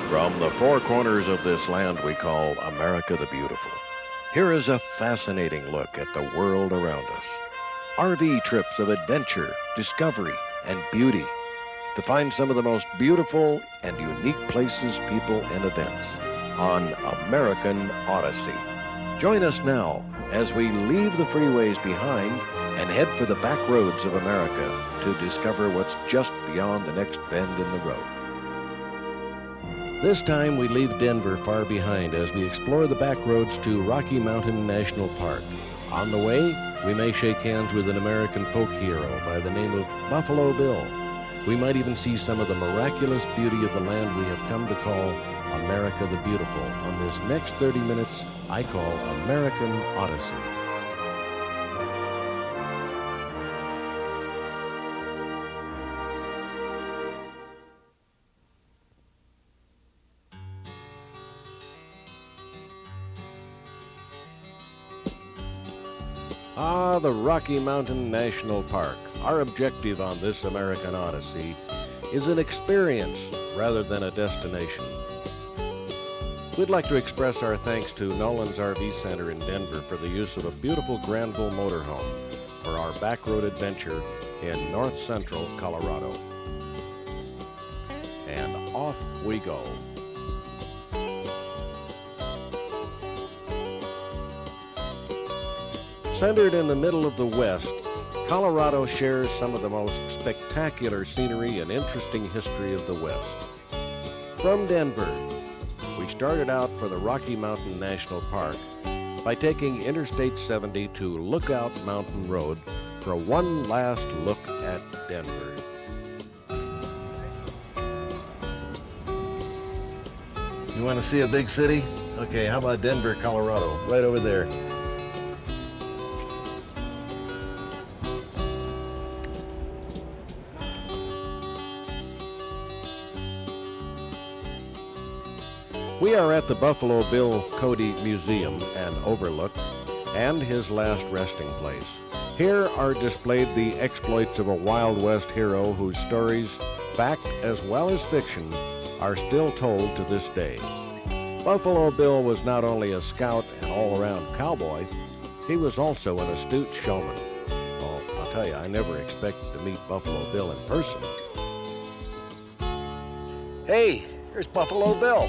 From the four corners of this land we call America the Beautiful, here is a fascinating look at the world around us. RV trips of adventure, discovery, and beauty to find some of the most beautiful and unique places, people, and events on American Odyssey. Join us now as we leave the freeways behind and head for the back roads of America to discover what's just beyond the next bend in the road. This time we leave Denver far behind as we explore the back roads to Rocky Mountain National Park. On the way, we may shake hands with an American folk hero by the name of Buffalo Bill. We might even see some of the miraculous beauty of the land we have come to call America the Beautiful on this next 30 minutes I call American Odyssey. The Rocky Mountain National Park. Our objective on this American Odyssey is an experience rather than a destination. We'd like to express our thanks to Nolan's RV Center in Denver for the use of a beautiful Granville motorhome for our backroad adventure in north central Colorado. And off we go. Centered in the middle of the West, Colorado shares some of the most spectacular scenery and interesting history of the West. From Denver, we started out for the Rocky Mountain National Park by taking Interstate 70 to Lookout Mountain Road for one last look at Denver. You want to see a big city? Okay, how about Denver, Colorado? Right over there. We are at the Buffalo Bill Cody Museum and Overlook and his last resting place. Here are displayed the exploits of a Wild West hero whose stories, fact as well as fiction, are still told to this day. Buffalo Bill was not only a scout and all-around cowboy, he was also an astute showman. Well, I'll tell you, I never expected to meet Buffalo Bill in person. Hey, here's Buffalo Bill.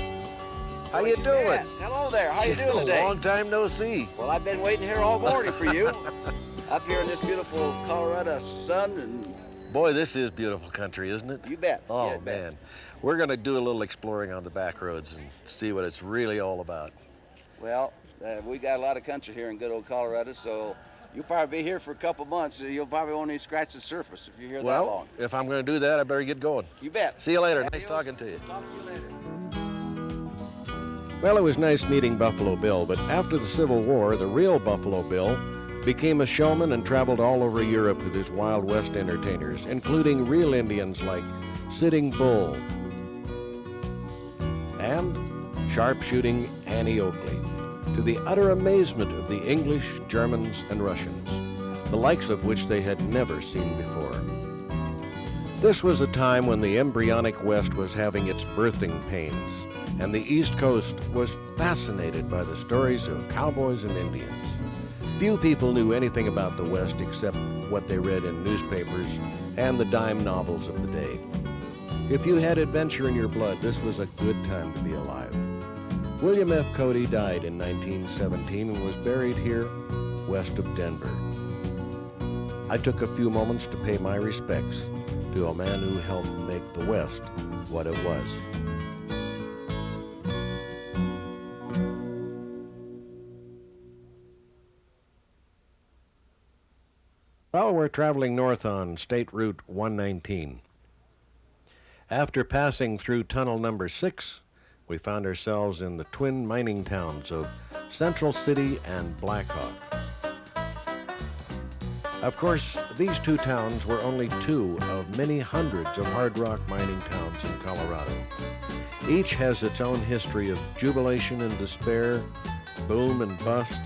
How you doing? Hello there. How you doing today? Long time no see. Well, I've been waiting here all morning for you. Up here in this beautiful Colorado sun and... Boy, this is beautiful country, isn't it? You bet. Oh, yeah, man. Bet. We're going to do a little exploring on the back roads and see what it's really all about. Well, we got a lot of country here in good old Colorado, so you'll probably be here for a couple months. So you'll probably only scratch the surface if you're here that long. Well, if I'm going to do that, I better get going. You bet. See you later. Adios. Nice talking to you. Talk to you later. Well, it was nice meeting Buffalo Bill, but after the Civil War, the real Buffalo Bill became a showman and traveled all over Europe with his Wild West entertainers, including real Indians like Sitting Bull and sharpshooting Annie Oakley, to the utter amazement of the English, Germans, and Russians, the likes of which they had never seen before. This was a time when the embryonic West was having its birthing pains, and the East Coast was fascinated by the stories of cowboys and Indians. Few people knew anything about the West except what they read in newspapers and the dime novels of the day. If you had adventure in your blood, this was a good time to be alive. William F. Cody died in 1917 and was buried here west of Denver. I took a few moments to pay my respects to a man who helped make the West what it was. Well, we're traveling north on State Route 119. After passing through tunnel number 6, we found ourselves in the twin mining towns of Central City and Blackhawk. Of course, these two towns were only two of many hundreds of hard rock mining towns in Colorado. Each has its own history of jubilation and despair, boom and bust,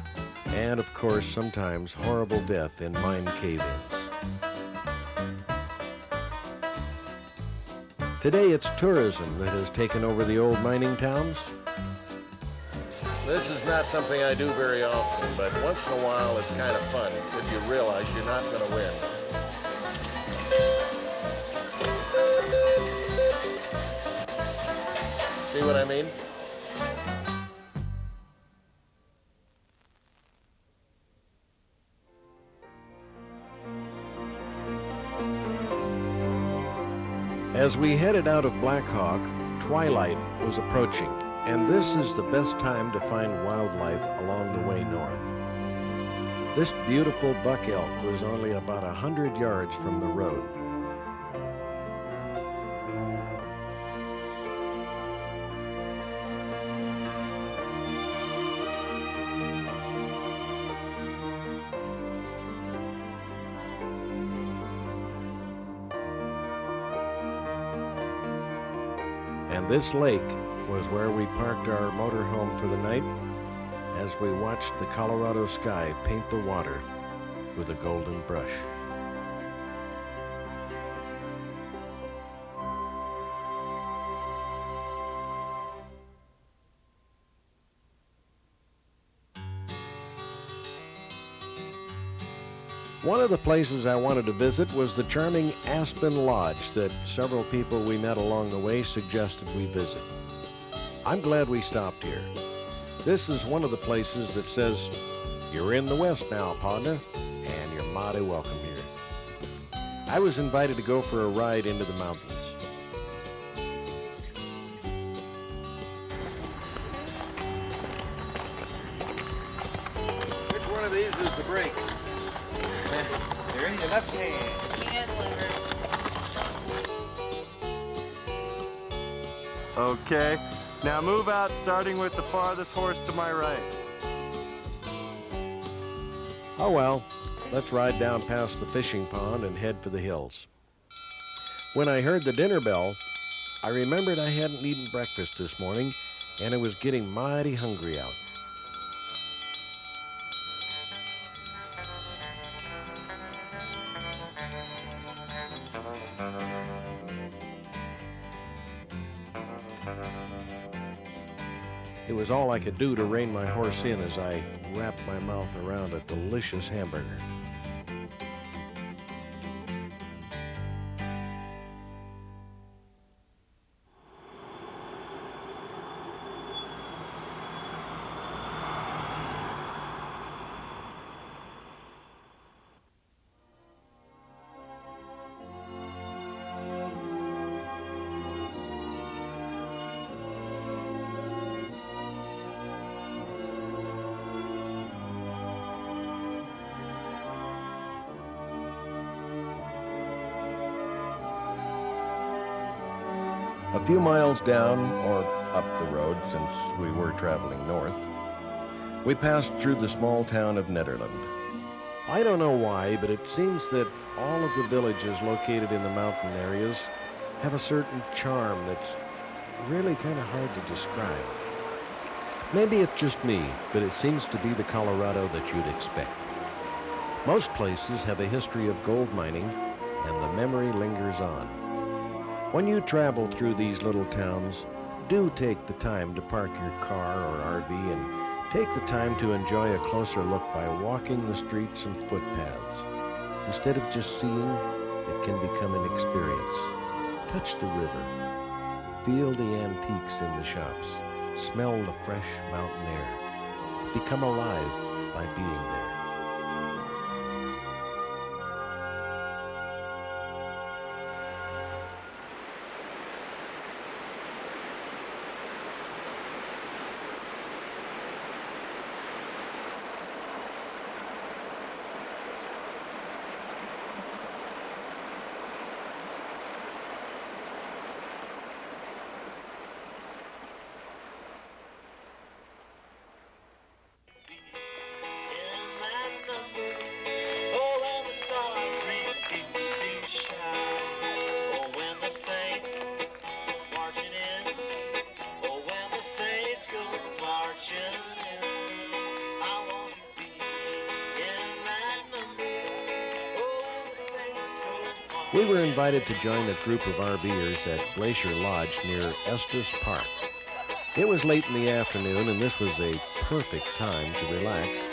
and of course, sometimes horrible death in mine cave-ins. Today it's tourism that has taken over the old mining towns. This is not something I do very often, but once in a while it's kind of fun if you realize you're not going to win. See what I mean? As we headed out of Black Hawk, twilight was approaching, and this is the best time to find wildlife along the way north. This beautiful buck elk was only about 100 yards from the road. And this lake was where we parked our motorhome for the night as we watched the Colorado sky paint the water with a golden brush. One of the places I wanted to visit was the charming Aspen Lodge that several people we met along the way suggested we visit. I'm glad we stopped here. This is one of the places that says, "You're in the West now, partner, and you're mighty welcome here." I was invited to go for a ride into the mountains. Which one of these is the brake? They're in your left hand. Okay, now move out, starting with the farthest horse to my right. Oh well, let's ride down past the fishing pond and head for the hills. When I heard the dinner bell, I remembered I hadn't eaten breakfast this morning, and it was getting mighty hungry out. It was all I could do to rein my horse in as I wrapped my mouth around a delicious hamburger. A few miles down or up the road, since we were traveling north, we passed through the small town of Nederland. I don't know why, but it seems that all of the villages located in the mountain areas have a certain charm that's really kind of hard to describe. Maybe it's just me, but it seems to be the Colorado that you'd expect. Most places have a history of gold mining, and the memory lingers on. When you travel through these little towns, do take the time to park your car or RV and take the time to enjoy a closer look by walking the streets and footpaths. Instead of just seeing, it can become an experience. Touch the river, feel the antiques in the shops, smell the fresh mountain air. Become alive by being there. We were invited to join a group of RVers at Glacier Lodge near Estes Park. It was late in the afternoon, and this was a perfect time to relax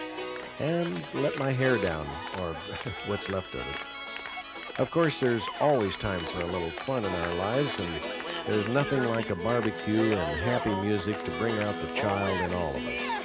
and let my hair down, or what's left of it. Of course, there's always time for a little fun in our lives, and there's nothing like a barbecue and happy music to bring out the child in all of us.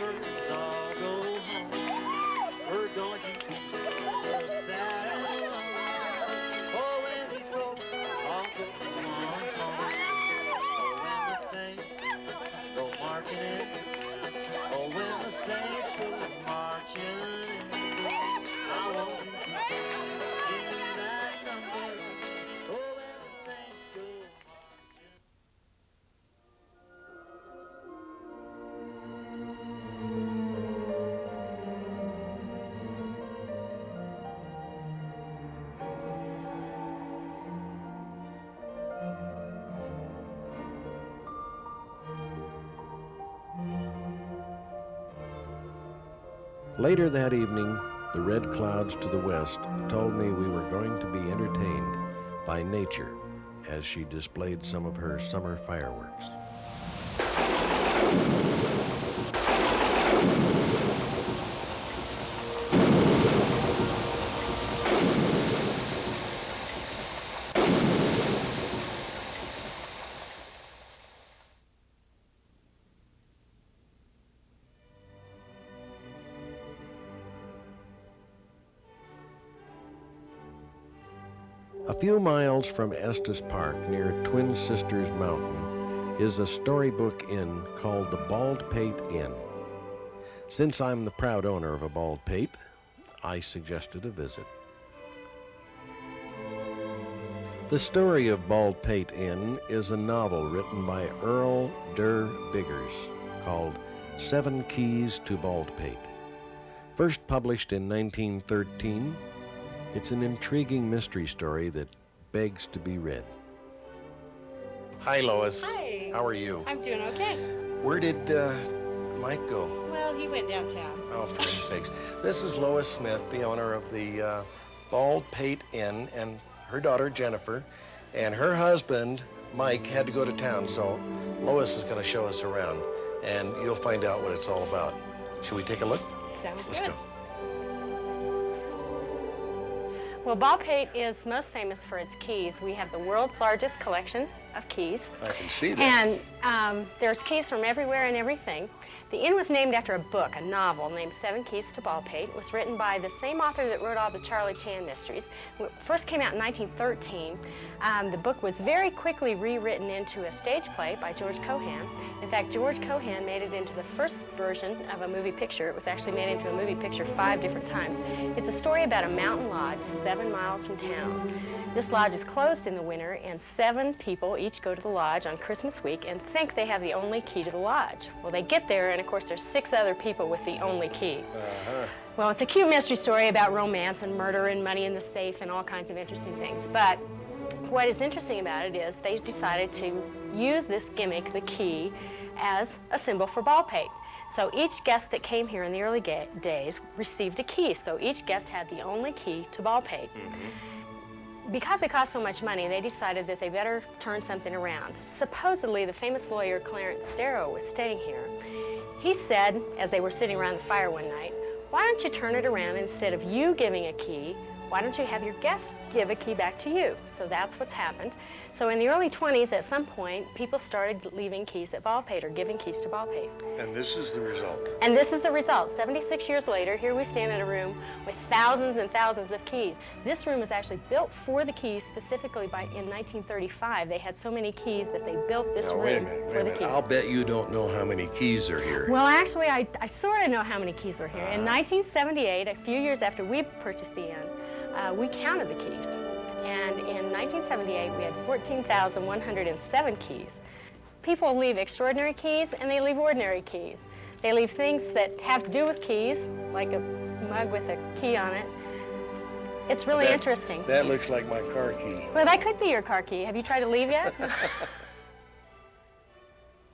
Later that evening, the red clouds to the west told me we were going to be entertained by nature as she displayed some of her summer fireworks. A few miles from Estes Park, near Twin Sisters Mountain, is a storybook inn called the Baldpate Inn. Since I'm the proud owner of a Baldpate, I suggested a visit. The story of Baldpate Inn is a novel written by Earl Derr Biggers called 7 Keys to Baldpate. First published in 1913, it's an intriguing mystery story that begs to be read. Hi, Lois. Hi. How are you? I'm doing okay. Where did Mike go? Well, he went downtown. Oh, for heaven's sakes. This is Lois Smith, the owner of the Baldpate Inn, and her daughter, Jennifer, and her husband, Mike, had to go to town, so Lois is going to show us around, and you'll find out what it's all about. Should we take a look? Sounds Let's good. go. Well, Baldpate is most famous for its keys. We have the world's largest collection of keys. I can see that. And there's keys from everywhere and everything. The inn was named after a book, a novel named 7 Keys to Baldpate. It was written by the same author that wrote all the Charlie Chan mysteries. It first came out in 1913. The book was very quickly rewritten into a stage play by George Cohan. In fact, George Cohan made it into the first version of a movie picture. It was actually made into a movie picture 5 different times. It's a story about a mountain lodge 7 miles from town. This lodge is closed in the winter, and 7 people each go to the lodge on Christmas week and think they have the only key to the lodge. Well, they get there, and of course, there's 6 other people with the only key. Well, it's a cute mystery story about romance and murder and money in the safe and all kinds of interesting things. But what is interesting about it is they decided to use this gimmick, the key, as a symbol for Baldpate. So each guest that came here in the early days received a key. So each guest had the only key to Baldpate. Because it cost so much money, they decided that they better turn something around. Supposedly, the famous lawyer Clarence Darrow was staying here. He said, as they were sitting around the fire one night, why don't you turn it around, and instead of you giving a key, why don't you have your guest give a key back to you? So that's what's happened. So in the early 20s, at some point, people started leaving keys at Baldpate or giving keys to Baldpate. And this is the result. And this is the result. 76 years later, here we stand in a room with thousands and thousands of keys. This room was actually built for the keys specifically in 1935. They had so many keys that they built this room for the keys. I'll bet you don't know how many keys are here. Well, actually, I sort of know how many keys were here. In 1978, a few years after we purchased the inn, we counted the keys. And in 1978, we had 14,107 keys. People leave extraordinary keys, and they leave ordinary keys. They leave things that have to do with keys, like a mug with a key on it. It's really interesting. That looks like my car key. Well, that could be your car key. Have you tried to leave yet?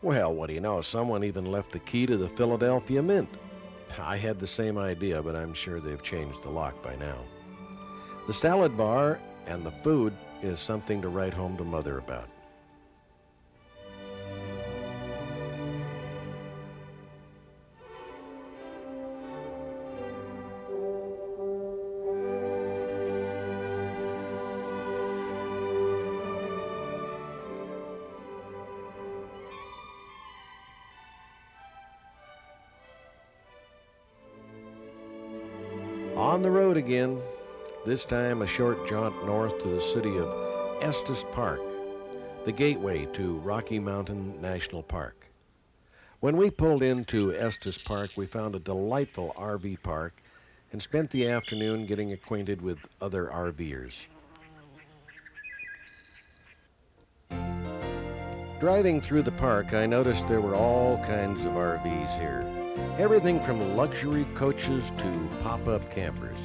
Well, what do you know? Someone even left the key to the Philadelphia Mint. I had the same idea, but I'm sure they've changed the lock by now. The salad bar and the food is something to write home to Mother about. On the road again, this time a short jaunt north to the city of Estes Park, the gateway to Rocky Mountain National Park. When we pulled into Estes Park, we found a delightful RV park and spent the afternoon getting acquainted with other RVers. Driving through the park, I noticed there were all kinds of RVs here. Everything from luxury coaches to pop-up campers.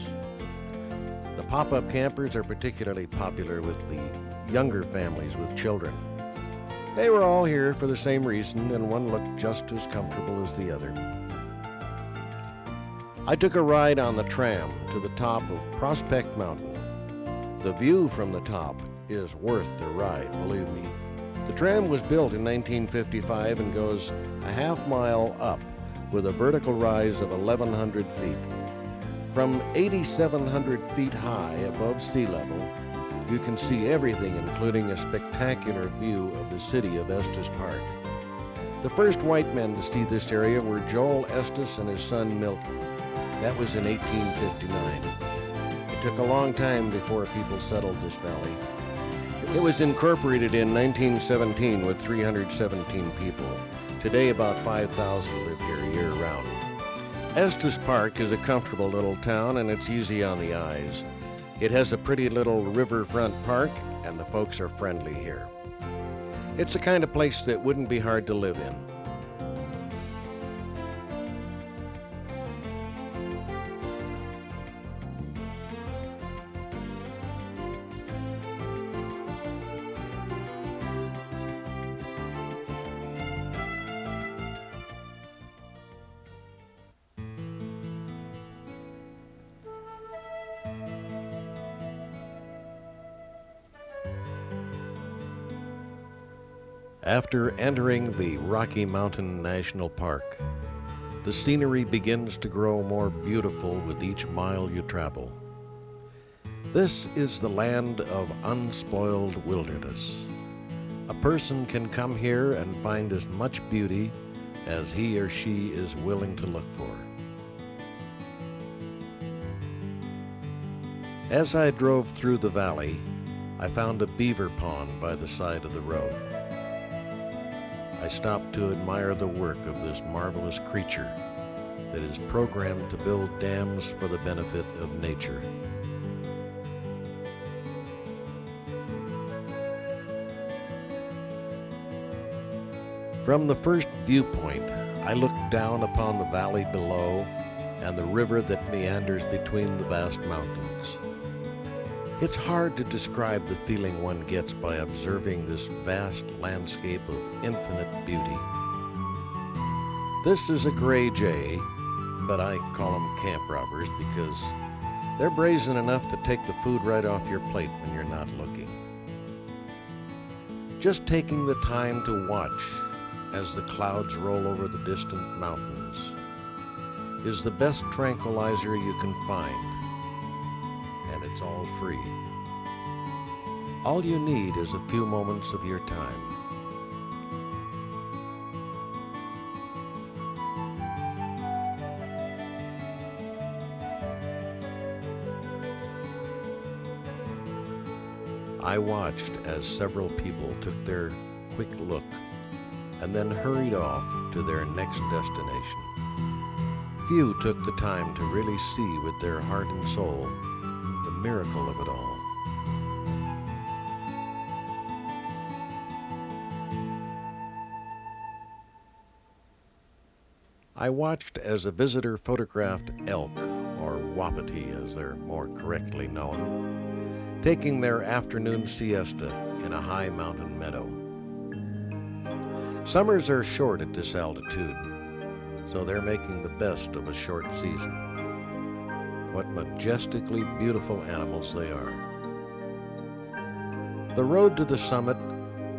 The pop-up campers are particularly popular with the younger families with children. They were all here for the same reason, and one looked just as comfortable as the other. I took a ride on the tram to the top of Prospect Mountain. The view from the top is worth the ride, believe me. The tram was built in 1955 and goes a half mile up with a vertical rise of 1,100 feet. From 8,700 feet high above sea level, you can see everything, including a spectacular view of the city of Estes Park. The first white men to see this area were Joel Estes and his son Milton. That was in 1859. It took a long time before people settled this valley. It was incorporated in 1917 with 317 people. Today, about 5,000 live here year-round. Estes Park is a comfortable little town, and it's easy on the eyes. It has a pretty little riverfront park, and the folks are friendly here. It's the kind of place that wouldn't be hard to live in. After entering the Rocky Mountain National Park, the scenery begins to grow more beautiful with each mile you travel. This is the land of unspoiled wilderness. A person can come here and find as much beauty as he or she is willing to look for. As I drove through the valley, I found a beaver pond by the side of the road. I stopped to admire the work of this marvelous creature that is programmed to build dams for the benefit of nature. From the first viewpoint, I looked down upon the valley below and the river that meanders between the vast mountains. It's hard to describe the feeling one gets by observing this vast landscape of infinite beauty. This is a gray jay, but I call them camp robbers because they're brazen enough to take the food right off your plate when you're not looking. Just taking the time to watch as the clouds roll over the distant mountains is the best tranquilizer you can find. And it's all free. All you need is a few moments of your time. I watched as several people took their quick look and then hurried off to their next destination. Few took the time to really see with their heart and soul the miracle of it all. I watched as a visitor photographed elk, or wapiti as they're more correctly known, taking their afternoon siesta in a high mountain meadow. Summers are short at this altitude, so they're making the best of a short season. What majestically beautiful animals they are. The road to the summit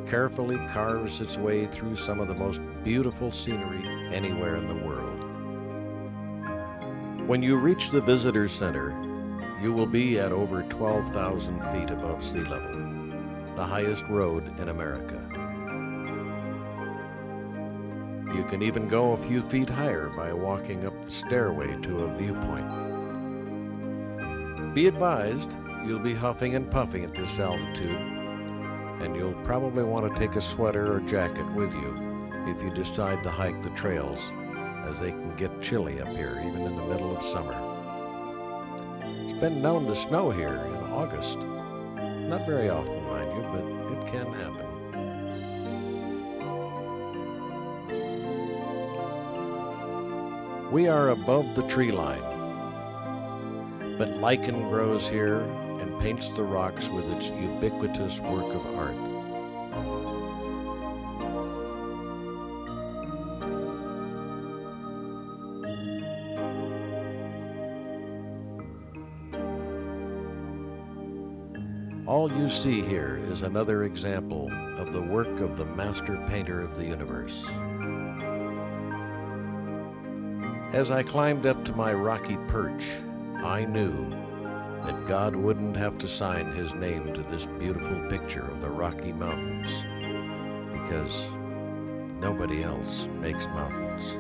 carefully carves its way through some of the most beautiful scenery anywhere in the world. When you reach the visitor center, you will be at over 12,000 feet above sea level, the highest road in America. You can even go a few feet higher by walking up the stairway to a viewpoint. Be advised, you'll be huffing and puffing at this altitude, and you'll probably want to take a sweater or jacket with you if you decide to hike the trails, as they can get chilly up here even in the middle of summer. It's been known to snow here in August. Not very often, mind you, but it can happen. We are above the tree line, but lichen grows here and paints the rocks with its ubiquitous work of art. All you see here is another example of the work of the master painter of the universe. As I climbed up to my rocky perch, I knew that God wouldn't have to sign his name to this beautiful picture of the Rocky Mountains, because nobody else makes mountains.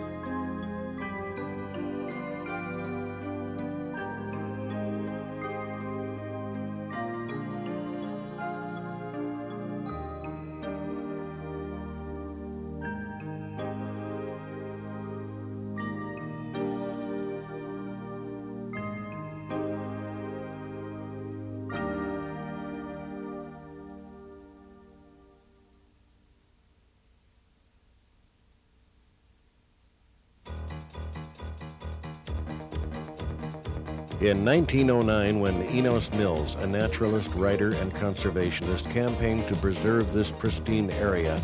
In 1909, when Enos Mills, a naturalist, writer, and conservationist, campaigned to preserve this pristine area,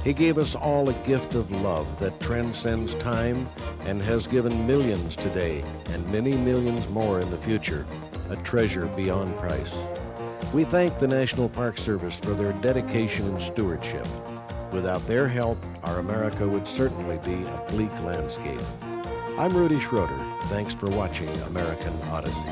he gave us all a gift of love that transcends time and has given millions today, and many millions more in the future, a treasure beyond price. We thank the National Park Service for their dedication and stewardship. Without their help, our America would certainly be a bleak landscape. I'm Rudy Schroeder. Thanks for watching American Odyssey.